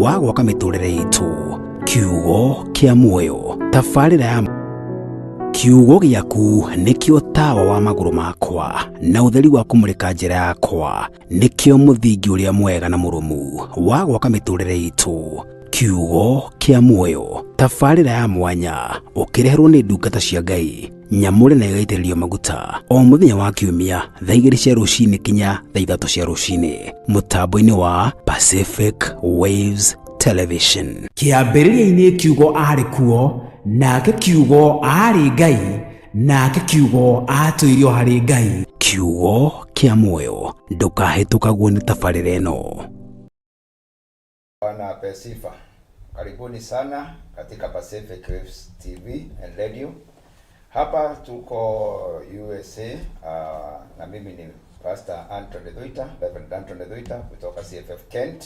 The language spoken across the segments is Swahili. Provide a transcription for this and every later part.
wa gwaka miturire itu. Kiugo kia muoyo tabarĩra ya kiugo gĩaku nĩkĩo tawa wa magũrũ makwa na ũtheri wa kũmũrĩka njĩra yakwa. Nĩkĩo mũthingi ũrĩa mwega na mũrũmu wa gwaka mĩtũrĩre itũ. Kiugo kĩa muoyo tabarĩra ya mwanya ũkĩreherwo nĩ ndungata cia Ngai nyamũre na igaitĩrĩrio maguta o mũthenya wa kiumia thaa 2 cia rũcinĩ kinya thaa 3 cia rũcinĩ mũtambo-inĩ wa Pacific Waves Television. Kĩambĩrĩria-inĩ kiugo arĩ kuo, nake kiugo arĩ Ngai, nake kiugo atũirio harĩ Ngai. Kiugo kĩa muoyo ndũkahĩtũkagwo nĩ tabarĩra ĩno. Bwana apewe sifa. Karibuni sana katika Pacific Waves TV and Radio. Hapa tuko USA na mimi ni Pastor Anthony Dhuita, Reverend Anthony Dhuita kutoka CFF Kent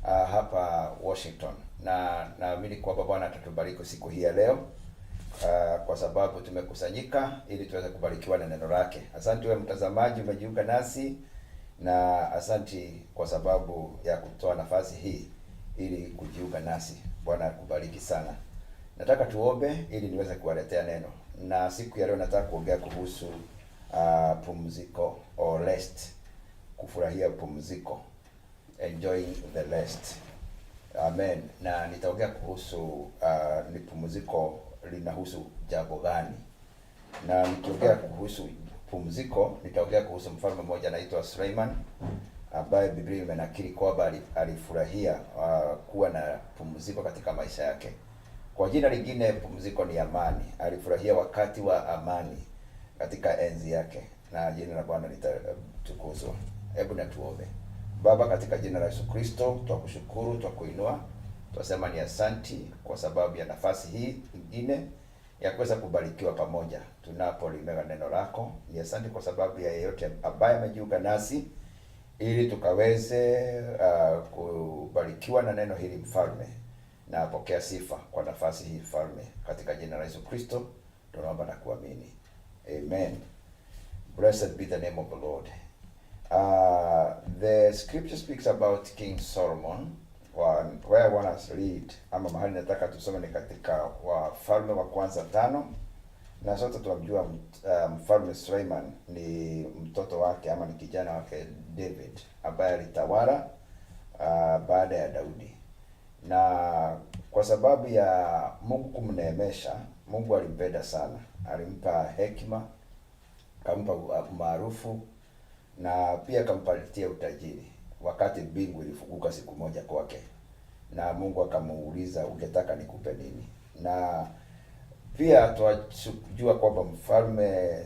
hapa Washington. Na naamini kwamba Bwana atatubariki siku hii ya leo kwa sababu tumekusanyika ili tuweze kubarikiwa na neno lake. Asante wewe mtazamaji umejiunga nasi, na asanti kwa sababu ya kutoa nafasi hii ili kujiunga nasi. Bwana akubariki sana. Nataka tuombe ili niweze kuwaletea neno. Na siku ya leo nataka kuongea kuhusu pumziko or rest. Kufurahia pumziko. Enjoying the rest. Amen. Na nitaongea kuhusu ni pumziko linahusu jambo gani. Na nikiongea kuhusu pumziko, nitaongea kuhusu mfalme mmoja anaitwa Suleiman ambaye Biblia imenakili kwamba alifurahia kuwa na pumziko katika maisha yake. Kwa jina lingine, pumziko ni amani. Alifurahia wakati wa amani katika enzi yake, na jina la Bwana litatukuzwa. Hebu na tuombe. Baba, katika jina la Yesu Kristo, twakushukuru, twakuinua, twasema ni asanti kwa sababu ya nafasi hii nyingine ya kuweza kubarikiwa pamoja tunapolimega neno lako. Ni asanti kwa sababu ya yeyote ambaye amejiunga nasi ili tukaweze kubarikiwa na neno hili mfalme, na pokea sifa kwa nafasi hii mfalme, katika jina la Yesu Kristo tunaomba na kuamini. Amen. Blessed be the name of the Lord. The scripture speaks about King Solomon, where I want to read, ama mahali nataka tusome ni katika Wafalme wa Kwanza 5, na sote tunamjua mfalme Suleiman ni mtoto wake ama ni kijana wake David ambaye alitawala baada ya Daudi. Na kwa sababu ya Mungu kumneemesha, Mungu alimpenda sana. Alimpa hekima, akampa maarufu, na pia akampatia utajiri. Wakati mbingu ilifunguka siku moja kwake, na Mungu akamuuliza, ungetaka nikupe nini? Na pia tunajua kwamba mfalme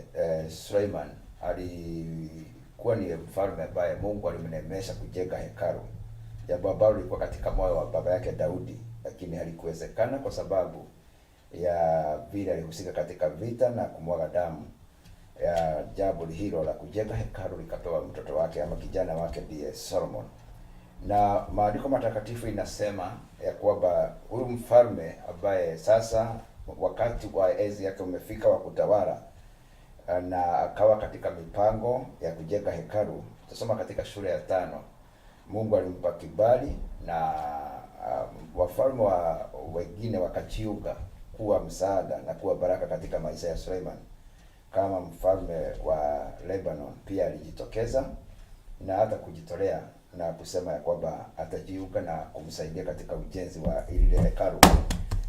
Suleiman alikuwa ni mfalme ambaye Mungu alimneemesha kujenga hekalu, jambo ambalo lilikuwa katika moyo wa baba yake Daudi, lakini halikuwezekana kwa sababu ya vile alihusika katika vita na kumwaga damu. Ya jambo hilo la kujenga hekalu likapewa mtoto wake ama kijana wake ndiye Solomon. Na maandiko matakatifu inasema ya kwamba huyu mfalme ambaye sasa wakati wa enzi yake umefika wa kutawala, na akawa katika mipango ya kujenga hekalu. Tutasoma katika shule ya 5. Mungu alimpa kibali, na wafalme wengine wakajiunga kuwa msaada na kuwa baraka katika maisha ya Suleiman. Kama mfalme wa Lebanon pia alijitokeza na hata kujitolea na kusema ya kwamba atajiunga na kumsaidia katika ujenzi wa ile hekalu.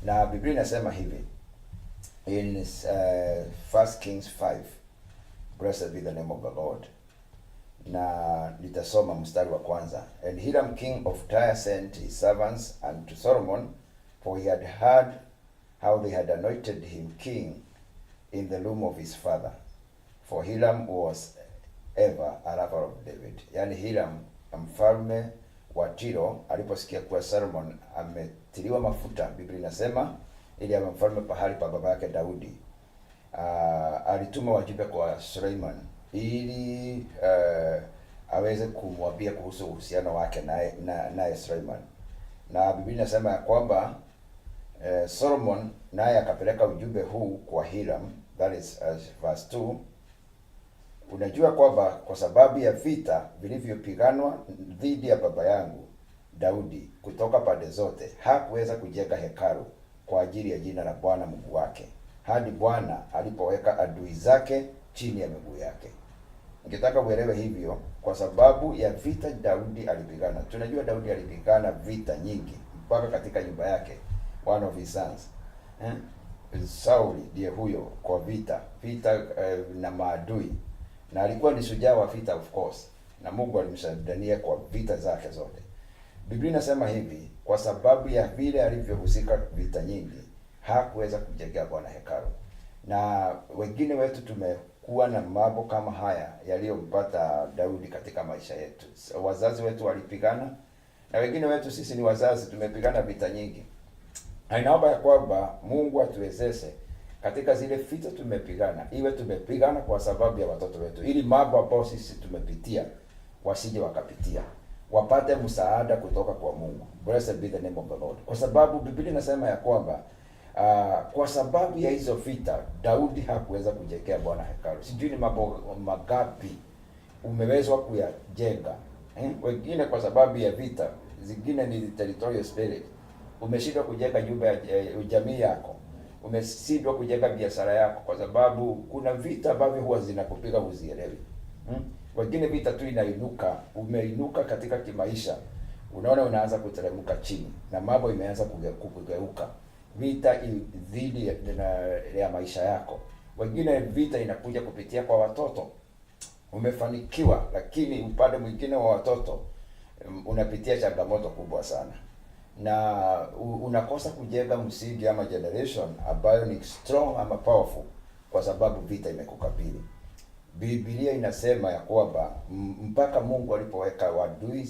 Na Biblia inasema hivi in 1 Kings 5, blessed be the name of the Lord. Na nitasoma mstari wa kwanza. And Hiram king of Tyre sent his servants unto Solomon, for he had heard how they had anointed him king in the room of his father, for Hiram was ever a lover of David. Yani Hiram mfalme wa Tiro aliposikia kuwa Solomon ametiliwa mafuta, Biblia inasema, ili awe mfalme pahali pa baba yake Daudi, alituma wajumbe kwa Suleiman ili aweze kumwambia kuhusu uhusiano wake naye Suleiman. Na Biblia inasema ya kwamba Solomon naye akapeleka ujumbe huu kwa Hiram. That is verse 2. Unajua kwamba kwa sababu ya vita vilivyopiganwa dhidi ya baba yangu, Daudi kutoka pande zote hakuweza kujenga hekalu kwa ajili ya jina la Bwana Mungu wake hadi Bwana alipoweka adui zake chini ya miguu yake. Ningetaka uelewe hivyo kwa sababu ya vita Daudi alipigana. Tunajua Daudi alipigana vita nyingi mpaka katika nyumba yake, one of his sons Sauli ndiye huyo kwa vita na maadui, na alikuwa ni shujaa wa vita of course, na Mungu alimsaidia kwa vita zake zote. Biblia inasema hivi, kwa sababu ya vile alivyohusika vita nyingi hakuweza kujengea Bwana hekalu. Na wengine wetu tumekuwa na mambo kama haya yaliyompata Daudi katika maisha yetu. Wazazi wetu walipigana, na wengine wetu sisi ni wazazi tumepigana vita nyingi. Naomba ya kwamba Mungu atuwezeshe katika zile vita tumepigana, iwe tumepigana kwa sababu ya watoto wetu, ili mambo ambayo sisi tumepitia wasije wakapitia, wapate msaada kutoka kwa Mungu. Blessed be the name of the Lord. Kwa sababu Biblia inasema ya kwamba kwa sababu ya hizo vita Daudi hakuweza kujengea Bwana hekalu. Sijui ni mambo magapi umewezwa kuyajenga. Wengine kwa sababu ya vita, zingine ni territorial spirit. Umeshindwa kujenga nyumba ya jamii yako. Umeshindwa kujenga biashara yako kwa sababu kuna vita ambavyo huwa zinakupiga uzielewi. Wengine vita tu inainuka, umeinuka katika kimaisha. Unaona unaanza kuteremka chini na mambo imeanza kugeuka. Vita dhidi ya maisha yako. Wengine vita inakuja kupitia kwa watoto. Umefanikiwa lakini upande mwingine wa watoto unapitia changamoto kubwa sana. Na unakosa kujenga msingi ama generation ambayo ni strong ama powerful kwa sababu vita imekukabili. Biblia inasema ya kwamba mpaka Mungu alipoweka adui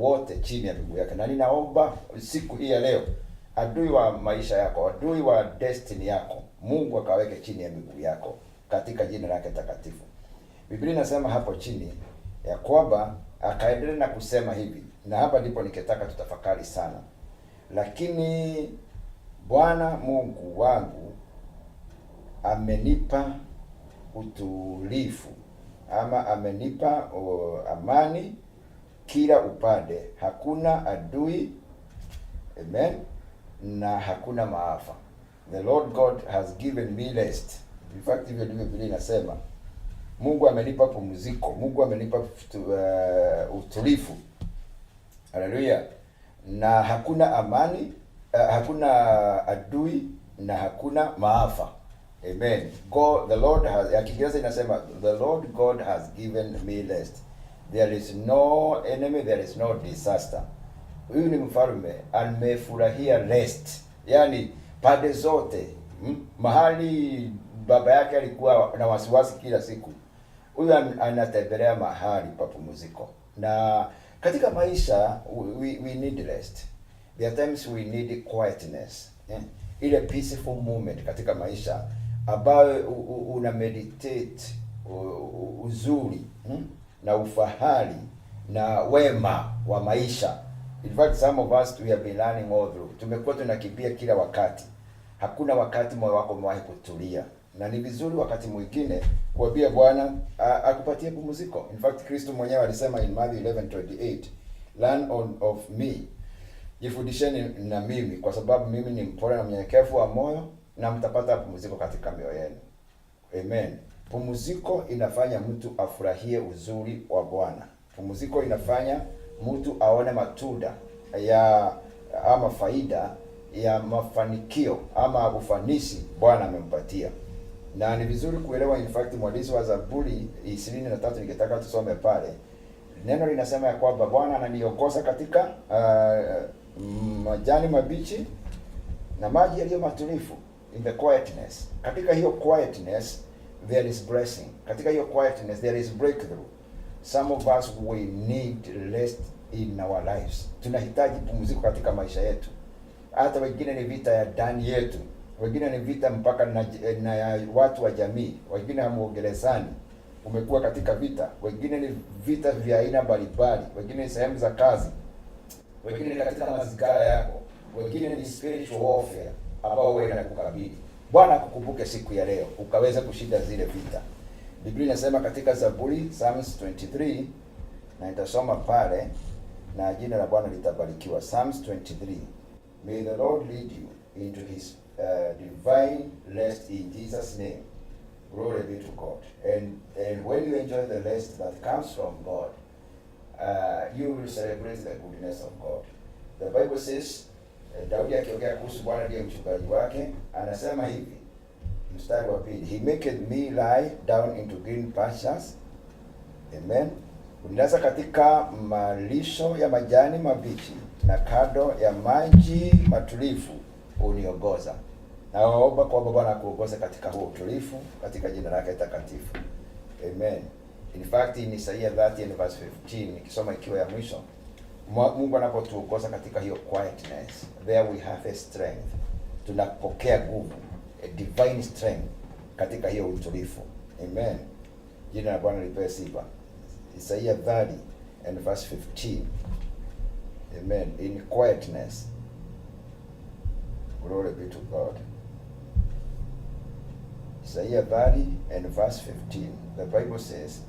wote chini ya miguu yake. Na ninaomba siku hii ya leo, adui wa maisha yako, adui wa destiny yako, Mungu akaweke chini ya miguu yako katika jina lake takatifu. Biblia inasema hapo chini ya kwamba akaendelea na kusema hivi, na hapa ndipo nikitaka tutafakari sana. Lakini Bwana Mungu wangu amenipa utulivu ama amenipa amani kila upande, hakuna adui, amen, na hakuna maafa. The Lord God has given me rest. In fact, hivyo ndivyo Biblia inasema. Mungu amenipa pumziko, Mungu amenipa utulivu. Haleluya. Na hakuna amani, hakuna adui na hakuna maafa. Amen. God, the Lord has, ya Kiingereza inasema the Lord God has given me rest. There is no enemy, there is no disaster. Huyu ni mfalme amefurahia rest. Yaani pande zote, mahali baba yake alikuwa na wasiwasi kila siku, huyu anatembelea mahali pa pumziko. Na katika maisha we need rest. There are times we need quietness. Ile peaceful moment katika maisha ambayo una meditate uzuri na ufahari na wema wa maisha. In fact, some of us we have been learning all through. Tumekuwa tunakimbia kila wakati. Hakuna wakati moyo wako umewahi kutulia. Na ni vizuri wakati mwingine kuambia Bwana akupatie pumziko. In fact, Kristo mwenyewe alisema in Matthew 11:28, learn of me, jifundisheni na mimi kwa sababu mimi ni mpole na mnyenyekevu wa moyo, na mtapata pumziko katika mioyo yenu. Amen. Pumziko inafanya mtu afurahie uzuri wa Bwana. Pumziko inafanya mtu aone matunda ya ama faida ya mafanikio ama ufanisi Bwana amempatia. Na ni vizuri kuelewa, in fact, mwandishi wa Zaburi 23 ningetaka tusome pale. Neno linasema ya kwamba Bwana ananiongoza katika majani mabichi na maji yaliyo matulivu, in the quietness. Katika hiyo quietness there is blessing. Katika hiyo quietness there is breakthrough. Some of us we need rest in our lives. Tunahitaji pumziko katika maisha yetu. Hata wengine ni vita ya ndani yetu, wengine ni vita mpaka na watu wa jamii, wengine hamuongelezani, umekuwa katika vita, wengine ni vita vya aina mbalimbali, wengine ni sehemu za kazi, wengine ni katika mazingira yako, wengine ni spiritual warfare ambao wewe unakukabili. Bwana akukumbuke siku ya leo ukaweza kushinda zile vita. Biblia inasema katika Zaburi Psalms 23, na nitasoma pale na jina la Bwana litabarikiwa. Psalms 23. May the Lord lead you into his divine rest in Jesus' name. Glory be to God. And when you enjoy the rest that comes from God, you will celebrate the goodness of God. The Bible says, Daudi akiongea kuhusu Bwana ndiye mchungaji wake, anasema hivi, mstari wa pili, he maketh me lie down into green pastures. Amen. Unilaza katika malisho ya majani mabichi, na kando ya maji matulivu uniongoza. Naomba kwamba Bwana akuongoze katika huo utulivu katika jina lake takatifu. Amen. In fact, in Isaiah 30:15, nikisoma ikiwa ya mwisho, Mungu anapotuongoza katika hiyo quietness, there we have a strength. Tunapokea nguvu, a divine strength katika hiyo utulivu. Amen. Jina la Bwana lipewe sifa. Isaiah 30:15. Amen. In quietness. Glory be to God. Isaiah 30:15. The Bible says,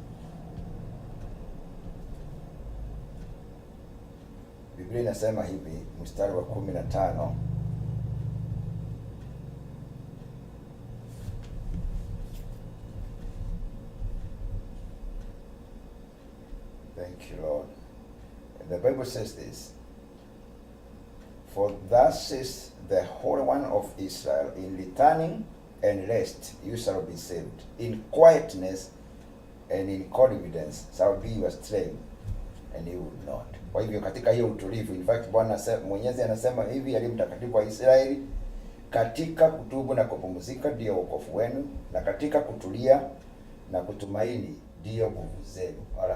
Biblia inasema hivi, mstari wa 15. Thank you, Lord. And the Bible says this, for thus says the Holy One of Israel, in returning and rest you shall be saved. In quietness and in confidence shall be your strength, and you will not. Kwa hivyo katika hiyo utulivu, in fact Bwana Mwenyezi anasema hivi, aliye mtakatifu wa Israeli, katika kutubu na kupumzika ndio wokovu wenu, na katika kutulia na kutumaini ndio nguvu zenu, wala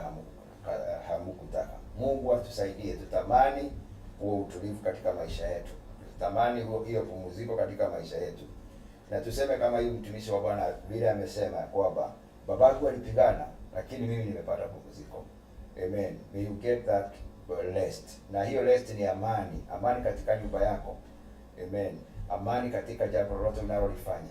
hamukutaka. Mungu atusaidie, tutamani huo utulivu katika maisha yetu, tutamani hiyo pumziko katika maisha yetu, na tuseme kama huyu mtumishi wa Bwana vile amesema kwamba babangu alipigana lakini mimi nimepata pumziko. Amen. May you get that rest. Na hiyo rest ni amani, amani katika nyumba yako. Amen. Amani katika jambo lolote unalolifanya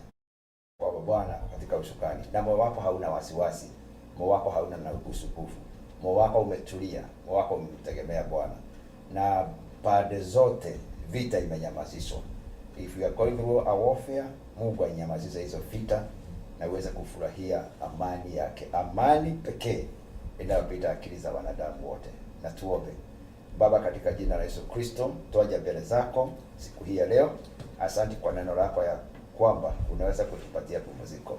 kwa Bwana katika usukani. Na moyo wako hauna wasiwasi, moyo wako hauna na usumbufu, moyo wako umetulia, moyo wako umemtegemea Bwana, na pande zote vita imenyamazishwa. If you are going through a warfare, Mungu anyamazize hizo vita na uweze kufurahia amani yake, amani pekee inayopita akili za wanadamu wote. Na tuombe. Baba, katika jina la Yesu Kristo, twaja mbele zako siku hii ya leo. Asante kwa neno lako ya kwamba unaweza kutupatia pumziko.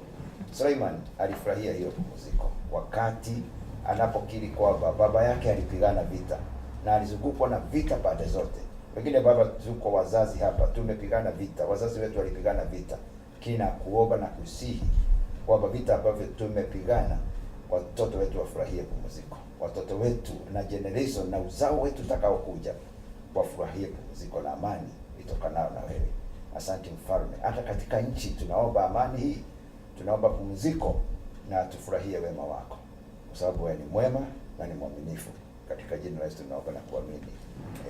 Suleiman alifurahia hiyo pumziko wakati anapokiri kwamba baba yake alipigana vita na alizungukwa na vita pande zote. Wengine baba, tuko wazazi hapa tumepigana vita, wazazi wetu walipigana vita. Kina kuomba na kusihi kwamba vita ambavyo tumepigana, watoto wetu wafurahie pumziko, watoto wetu na generation na uzao wetu utakao kuja wafurahie pumziko na amani itokanao na wewe. Asante Mfalme, hata katika nchi tunaomba amani hii, tunaomba pumziko na tufurahie wema wako, kwa sababu wewe ni mwema na ni mwaminifu. Katika jina la Yesu tunaomba na kuamini.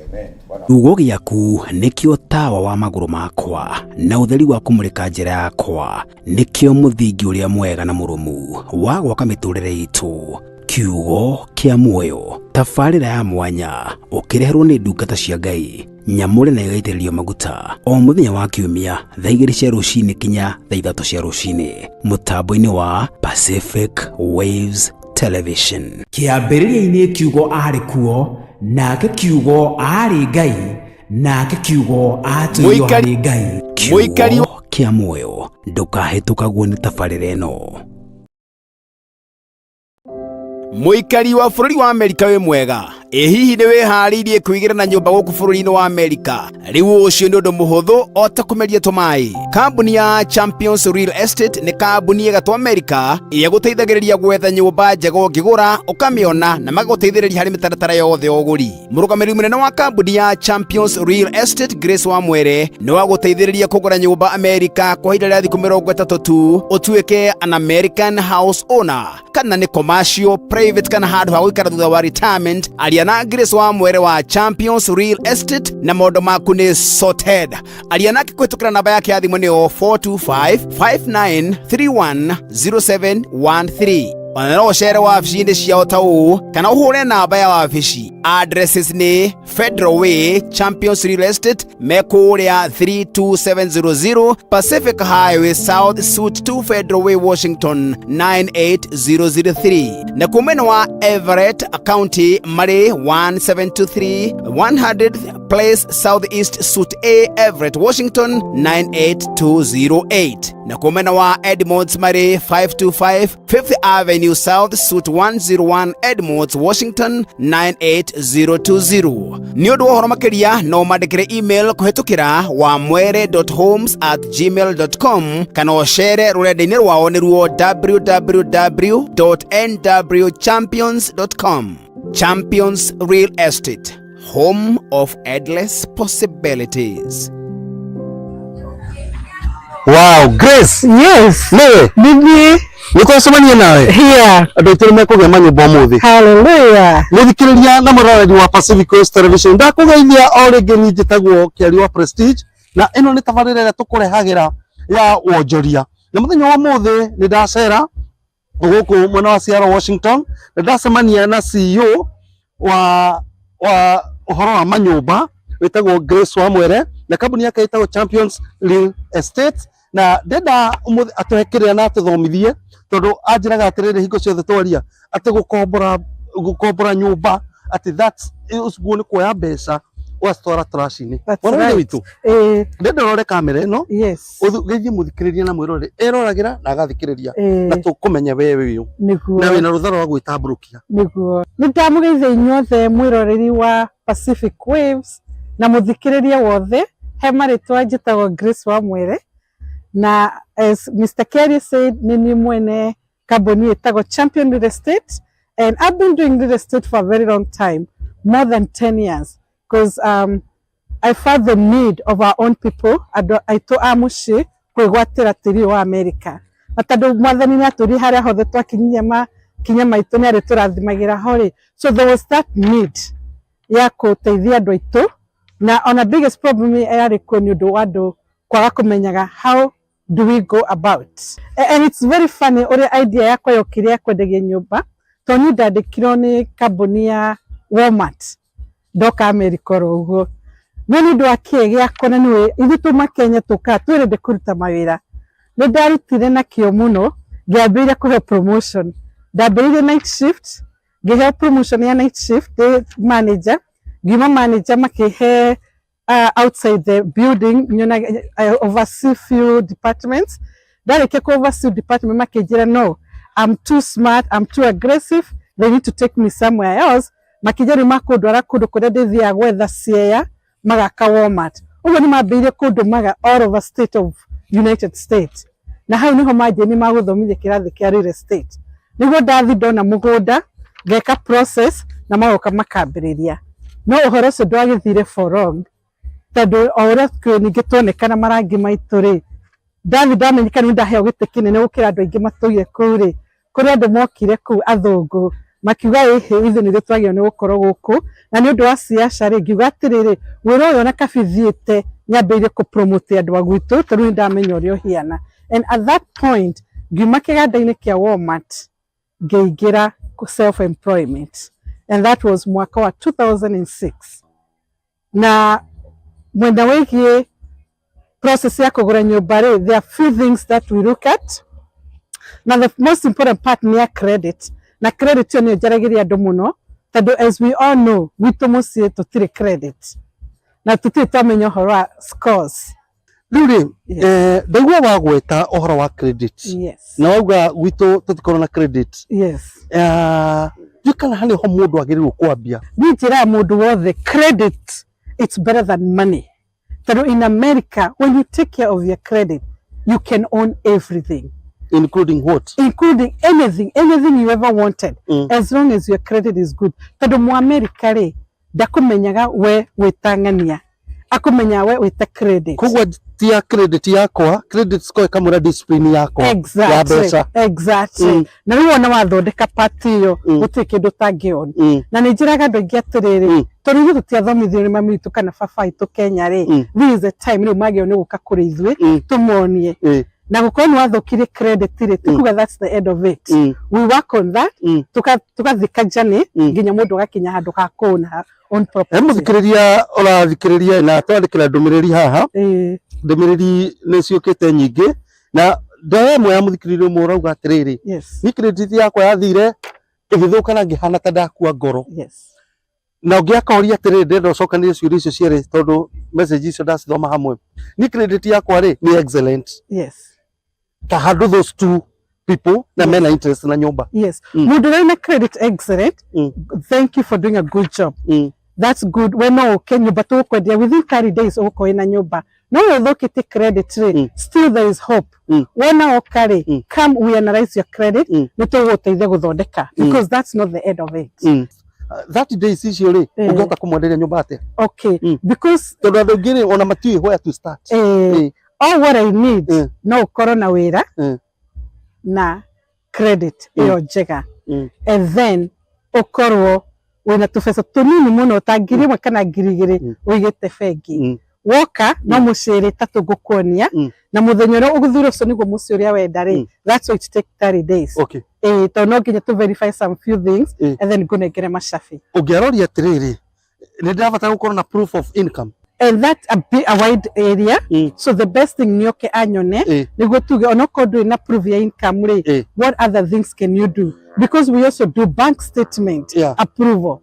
Amen. Kiugo gĩaku nĩkĩo tawa wa magũrũ makwa na ũtheri wa kũmũrĩka njĩra yakwa, nĩkĩo mũthingi ũrĩa mwega na mũrũmu wa gwaka mĩtũrĩre itũ. Kiugo kĩa muoyo, tabarĩra ya mwanya ũkĩreherwo nĩ ndungata cia Ngai nyamũre na igaitĩrĩrio maguta o mũthenya wa kiumia thaa 2 cia rũcinĩ kinya thaa 3 cia rũcinĩ mũtambo-inĩ wa Pacific Waves Television. Kĩambĩrĩria-inĩ kiugo arĩ kuo, nake kiugo arĩ Ngai, nake kiugo atũirwo harĩ Ngai. Kiugo kĩa muoyo, ndũkahĩtũkagwo nĩ tabarĩra ĩno. Muikari wa bũrũri wa Amerika wĩ mwega, hihi nĩ wĩharĩirie kwĩgira na nyũmba gũkũ bũrũri-inĩ wa Amerika? Rĩu ũcio nĩ ũndũ mũhũthũ o ta kũmeria tũmaĩ. Kambuni ya Champions Real Estate nĩ kambuni ya gatũ Amerika ĩrĩa gũteithagĩrĩria gwetha nyũmba njega ũngĩgũra ũkamĩona na magũteithĩrĩria harĩ mĩtaratara yothe ya ũgũri. Mũrũgamĩrĩri mũnene wa kambuni ya Champions Real Estate Grace Wamwere nĩ wa gũteithĩrĩria kũgũra nyũmba Amerika kwa ihinda rĩa thikũ 30 tu, ũtuĩke an American house owner, kana nĩ commercial, private kana handũ ha gũikara thutha wa retirement. Aria na Grace Wamwere wa Champions Real Estate na maũndũ maku nĩ sorted. Aria nake kũhĩtũkĩra namba yake ya thimũ nĩyo 425-5931-0713. Ona no ũcere wabici-inĩ ciao ta ũũ, kana ũhũre namba ya wabici Addresses ni Federal Way, Champions Real Estate, Mekuria 32700, Pacific Highway South, Suite 2, Federal Way, Washington 98003. Na kumeno wa Everett County, Murray 1723, 100th Place Southeast, Suite A, Everett, Washington 98208. Na kumeno wa Edmonds, Murray 525, 5th Avenue South, Suite 101, Edmonds, Washington 98020. Ni undu uhoro makiria no mandikire email kuhitukira wamwere.homes@gmail.com kana ochere rurenda-ini rwao niruo www.nwchampions.com. Champions Real Estate, home of endless possibilities. Wow, Grace. Yes. Lewe. Bibi. Niko somani nawe. Here. Adotero meko gemani bomuthi. Hallelujah. Muthikiriria na muroreri wa Pacific Coast Television. Ndakugeithia o ringi ni njitagwo Kiari wa Prestige na ino ni tabarira ria tukurehagira ya wonjoria. Na muthenya wa muthi ni ndacera guku mwena wa Seattle, Washington, na ndacemania na CEO wa uhoro wa manyumba witagwo Grace Wamwere na kambuni yake itagwo Champions Real Estate, na ndenda atwekirira na tuthomithie tondu anjiraga atiriri hingo ciothe twaria ati gukombora nyumba ati that's usguo ni kuoya mbeca wastora trash-ini wona witu ndenda rore kamera ino. Yes. Geithie muthikiriria na mwirore eroragira na agathikiriria na tukumenya wewe uyu na wina rutharo wa gwitamburukia niguo nitamugeithia inyuothe mwiroreri wa Pacific Waves na muthikiriria wothe he maritwa njitagwo Grace Wamwere, na as Mr. Kerry said nini mwene kambuni itagwo Champion Real Estate, and I've been doing real estate for a very long time, more than 10 years, because I felt the need of our own people aito amushi kwigwatira tiri wa America na tondu mwathani ni aturi haria hothe twakinyia kinya maitu ni ari turathimagira hori, so there was that need ya kuteithia andu aitu, na on a biggest problem yari kuni undu wa andu kwaga kumenyaga how do we go about, and it's very funny ore idea yakwa yokiria kwendagia nyumba toni ndandikirwo ni kambuni ya Walmart ndoka America uguo nani ndo akiegea kona niwe ithu Kenya tuka twirende kuruta mawira ni ndarutire na kio muno ngiambire kuhe promotion, ndambire night shift ngihe promotion ya night shift manager ngima manager makihe outside the building nyona oversee few departments ndareke ku oversee department makijira no I'm too smart, I'm too aggressive, they need to take me somewhere else, makijari makudwara kundu kuria ndithia gwetha ciea magaka Walmart uguo ni mambire kundu maga all over state of United States, na hau niho majeni maguthomithia kirathi kia real estate niguo ndathi ndona mugunda ngeka process na magoka makambiriria, no uhoro ucio ndwagithire for long tondu ora kwingi tuonekana marangi maitu ri ndathi ndamenyeka ni ndaheo gite kinene gukira andu aingi matugire kuu ri kuri andu mokire kuu athungu makiuga ithu ni twagio ni gukorwo guku na ni undu wa ciaca ri ngiuga atiriri wira uyu na kabithiite nyambiire ku promote andu agwitu tondu ni ndamenya uria hiana, and at that point ngiuma kiganda-ini kia Walmart ngeigira self employment, and that was mwaka wa 2006, na mwenda wigie process ya kugura nyumba ri there are few things that we look at. Now the most important part ni credit, na credit yo ni jaragiria andu muno tondu as we all know witu mucie tutire credit na tutire twamenya uhoro wa scores. Riu ndaigua wa gweta uhoro wa credit. Yes. Na wauga gwitu tutikorwo na credit. Yes. Kana hani ho mundu agirirwo kwambia ni njira mundu wothe credit it's better than money. So in America, when you take care of your credit, you can own everything. Including what? Including anything you ever wanted, as long as your credit is good. Tondu mu America ri ndakumenyaga we witangania akumenya we wita credit kugwa tia credit yakwa credit score kamura discipline yakwa ya mbeca exactly na riu ona wathondeka party yo guti kindu tangiona na ni njiraga andu aingi atiriri tondu tutiathomithio ni mami witu kana baba witu Kenya ri this is the time riu magio ni guka kuri ithwe tumonie na gukorwo ni wathukire credit ri tikuga that's the end of it. We work on that tukathika jani nginya mundu agakinya handu ha kuona on property. Muthikiriria urathikiriria na twandikira ndumiriri haha ndumiriri ni ciukite nyingi na ndawe mwe ya muthikiriria umwe urauga atiriri ni credit yakwa yathire igithuka na ngihana ta ndakua ngoro na ngiakoria atiriri ndenda ucokanire ciuria icio ciere tondu message icio ndacithoma hamwe ni credit yakwa ri ni excellent ta handle those two people na mena interest na nyumba mundu na credit excellent thank you for doing a good job that's good when okay nyumba tu kwendia within 30 days uko ina nyumba no uthukite credit rate still there is hope wona okare come we analyze your credit nituguteithia guthondeka because that's not the end of it 30 days icio ri ungehota kumwenderia nyumba ate because tondu andu ngiri ona matiui where to start all what I need no corona wira na credit iyo njega and then ukorwo wina tubesa tunini muno ta ngiri imwe kana ngiri igiri wigite bengi woka no muciri tatu gukuonia na muthenya uria uguthura ucio niguo muci uria wenda ri that's why it take 30 days to no nginya to verify some few things and then gunengere macabi ungiaroria atiriri ni ndabatara gukorwo na proof of income and that's a wide area so the best thing nioke anyone niguo tuge onoko do na prove your income ri what other things can you do because we also do bank statement approval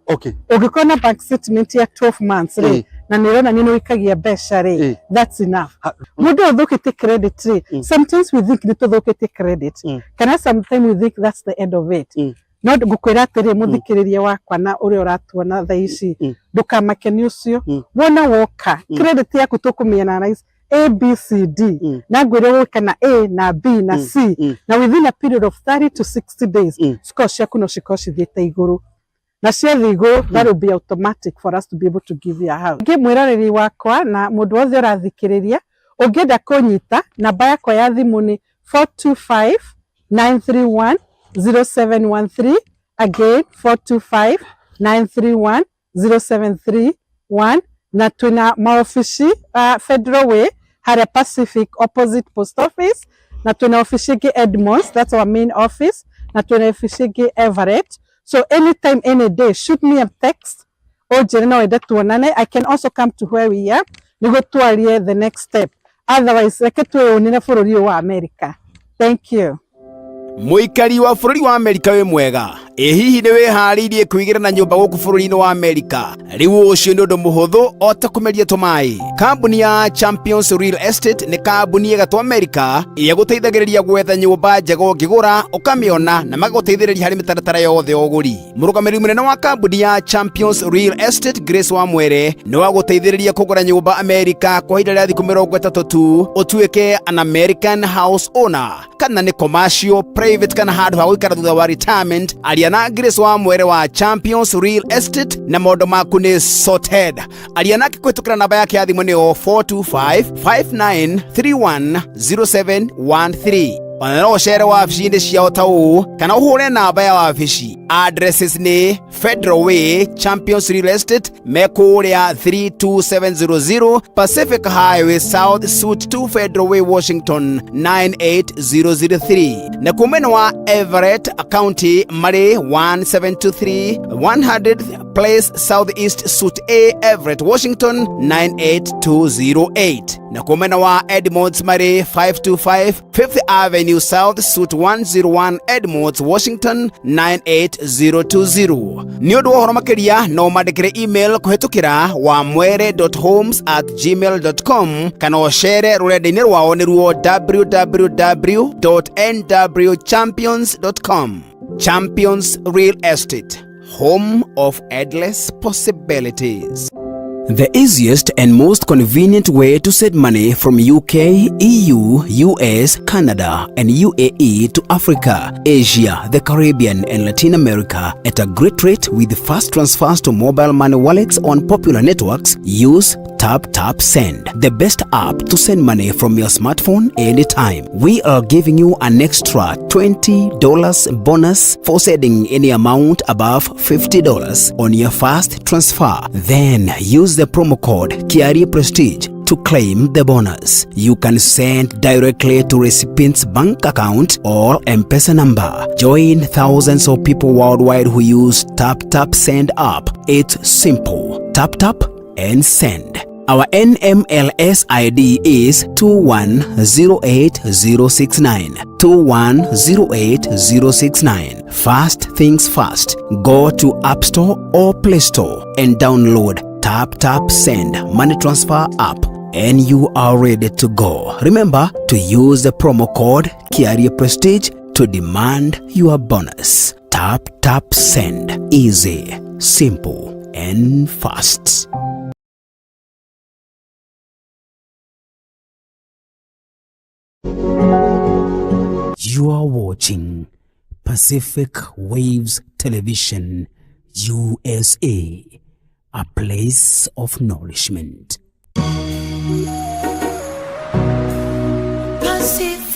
ugikona bank statement ya 12 months ri na nirona nino ikagia mbeca ri that's enough mundu uthukite credit ri sometimes we think nituthukite credit kana sometimes we think that's the end of it no gukwira atiri muthikiriria wakwa na uri uratuona tha ici ndukamakeni ucio wona woka credit yaku tukumiana na ABCD na ngwire kana A na B na C na within a period of 30 to 60 days score ciaku no cikoshi thiete iguru na ciathi iguru that will be automatic for us to be able to give you a house. Ngi mwiroreri wakwa na mundu wothe urathikiriria ungienda kunyita namba yakwa ya thimu ni 425 931 0713 again 425 931 0731 na tuna maofisi Federal Way Haria Pacific opposite post office na tuna ofisi gi Edmonds that's our main office na tuna ofisi gi Everett so anytime any day shoot me a text or jena wenda tuonane I can also come to where we are nigo twarie the next step otherwise reke tuonine bururi wa America. Thank you. Muikari wa bururi wa Amerika we mwega hihi ni wihariirie kuigira na nyumba guku bururi-ini wa Amerika riu ucio ni undu muhuthu ota kumeria tumai. Kambuni ya Champions Real Estate ni kambuni ega tu Amerika iria guteithagiriria gwetha nyumba njega ungigura ukamiona na magaguteithiriria hari mitaratara yothe ya uguri. Murugamiri munene wa kambuni ya Champions Real Estate Grace Wamwere ni wa guteithiriria kugura nyumba Amerika kwa ihinda ria thiku 30 tu utuike an American house owner kana ni commercial private kana handu ha guikara thutha wa retirement. Aria na Grace Wamwere wa Champions Real Estate na maundu maku ni sorted. Aria nake kwitukira namba yake ya thimu ni 425-5931-0713. Ona ucere wabici-ini ciao ta uu kana uhure namba ya wabici. Addresses ni Federal Way Champions Real Estate mekuria 32700 Pacific Highway South Suite 2 Federal Way Washington 98003 na kumena wa Everett County mari 1723 100th Place Southeast Suite A Everett Washington 98208 na kumena wa Edmonds mari 525 5th Avenue South Suite 101 Edmonds Washington 98020. Ni undu wa uhoro makiria no mandikire email kuhitukira wamwere.homes@gmail.com kana ucere rurenda-ini rwao ni ruo www.nwchampions.com. Champions Real Estate, home of endless possibilities. The easiest and most convenient way to send money from UK, EU, US, Canada, and UAE to Africa, Asia, the Caribbean, and Latin America at a great rate with fast transfers to mobile money wallets on popular networks. Use TapTapSend, the best app to send money from your smartphone anytime. We are giving you an extra $20 bonus for sending any amount above $50 on your first transfer. Then use the promo code Kiari Prestige to claim the bonus. You can send directly to recipient's bank account or M-Pesa number. Join thousands of people worldwide who use Tap Send app. It's simple. Tap and send. Our NMLS ID is 2108069. 2108069. Fast things fast. Go to App Store or Play Store and download Tap Send money transfer app, and you are ready to go. Remember to use the promo code Kiarie Prestige to demand your bonus. Tap Send. Easy, simple, and fast. You are watching Pacific Waves Television USA, a place of nourishment. Pacific